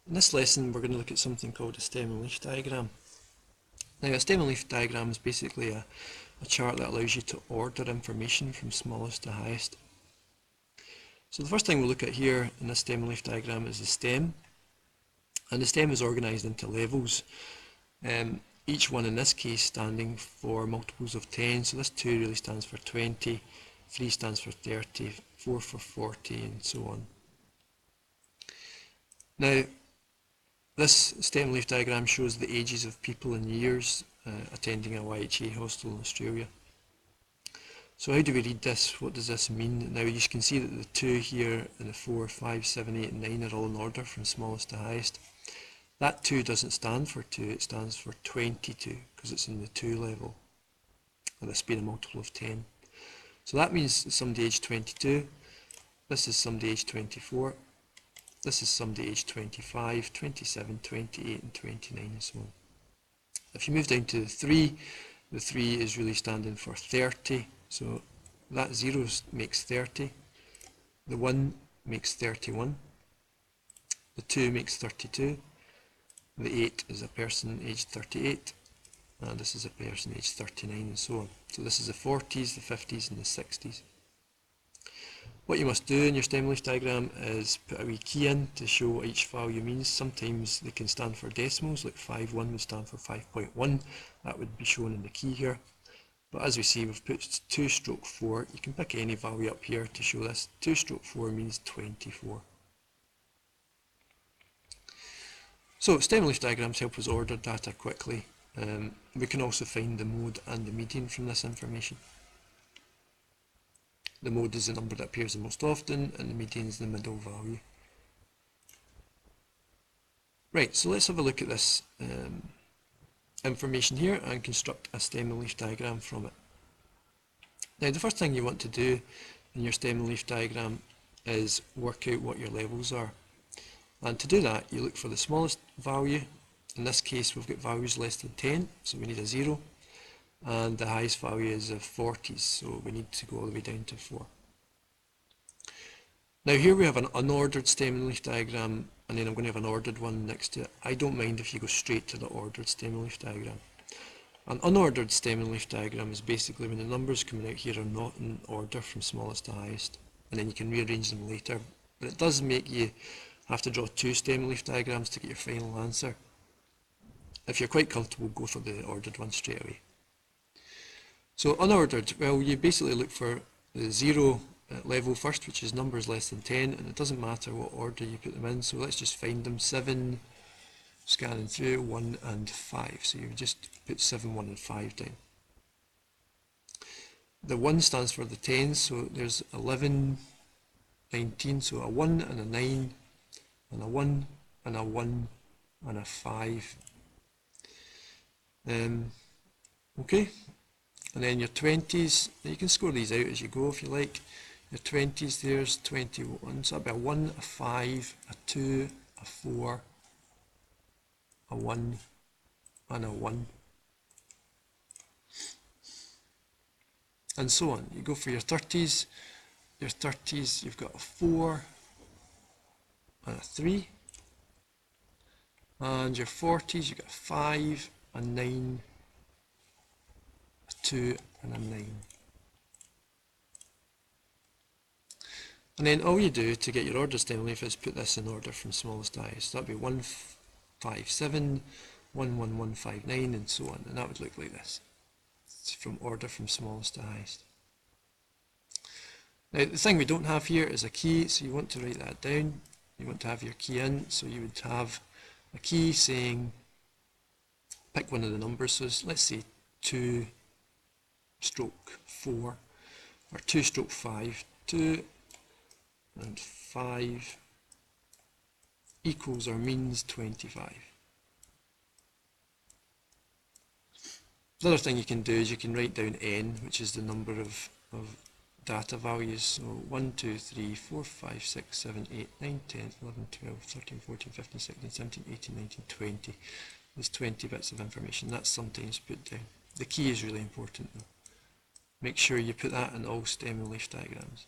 In this lesson we're going to look at something called a stem and leaf diagram. Now a stem and leaf diagram is basically a chart that allows you to order information from smallest to highest. So the first thing we'll look at here in this stem and leaf diagram is the stem. And the stem is organised into levels, each one in this case standing for multiples of 10. So this 2 really stands for 20, 3 stands for 30, 4 for 40 and so on. Now this stem and leaf diagram shows the ages of people in years attending a YHA hostel in Australia. So how do we read this? What does this mean? Now you can see that the 2 here and the 4, 5, 7, 8 and 9 are all in order from smallest to highest. That 2 doesn't stand for 2, it stands for 22 because it's in the 2 level, and this being a multiple of 10. So that means somebody aged 22, this is somebody aged 24, this is somebody aged 25, 27, 28 and 29 and so on. If you move down to the 3 is really standing for 30, so that 0 makes 30, the 1 makes 31, the 2 makes 32, the 8 is a person aged 38, and this is a person aged 39 and so on. So this is the 40s, the 50s and the 60s. What you must do in your stem and leaf diagram is put a wee key in to show what each value means. Sometimes they can stand for decimals, like 5.1 would stand for 5.1, that would be shown in the key here. But as we see, we've put 2/4, you can pick any value up here to show this. 2/4 means 24. So stem and leaf diagrams help us order data quickly. We can also find the mode and the median from this information. The mode is the number that appears the most often, and the median is the middle value. Right, so let's have a look at this information here and construct a stem and leaf diagram from it. Now the first thing you want to do in your stem and leaf diagram is work out what your levels are. And to do that, you look for the smallest value. In this case, we've got values less than 10, so we need a 0. And the highest value is of 40s, so we need to go all the way down to 4. Now here we have an unordered stem and leaf diagram, and then I'm going to have an ordered one next to it. I don't mind if you go straight to the ordered stem and leaf diagram. An unordered stem and leaf diagram is basically when the numbers coming out here are not in order from smallest to highest, and then you can rearrange them later. But it does make you have to draw 2 stem and leaf diagrams to get your final answer. If you're quite comfortable, go for the ordered one straight away. So unordered, well, you basically look for the 0 level first, which is numbers less than 10, and it doesn't matter what order you put them in, so let's just find them. 7, scanning through, 1 and 5, so you just put 7, 1 and 5 down. The 1 stands for the 10s, so there's 11, 19, so a 1 and a 9, and a 1 and a 1 and a 5. Okay, and then your 20s, you can score these out as you go if you like. Your 20s, there's 21, so that'll be a 1, a 5, a 2, a 4, a 1 and a 1. And so on. You go for your 30s, you've got a 4, and a 3, and your 40s you've got a 5, a 9, a 2 and a 9. And then all you do to get your order stem and leaf is put this in order from smallest to highest. So that'd be 1, 5, 7, 1, 1, 1, 5, 9 and so on, and that would look like this. It's from order from smallest to highest. Now the thing we don't have here is a key, so you want to write that down. You want to have your key in, so you would have a key saying pick one of the numbers, so let's say 2/4 or 2/5, 2 and 5 equals or means 25. The other thing you can do is you can write down n, which is the number of data values. So 1, 2, 3, 4, 5, 6, 7, 8, 9, 10, 11, 12, 13, 14, 15, 16, 17, 18, 19, 20. There's 20 bits of information. That's sometimes put down. The key is really important though. Make sure you put that in all stem and leaf diagrams.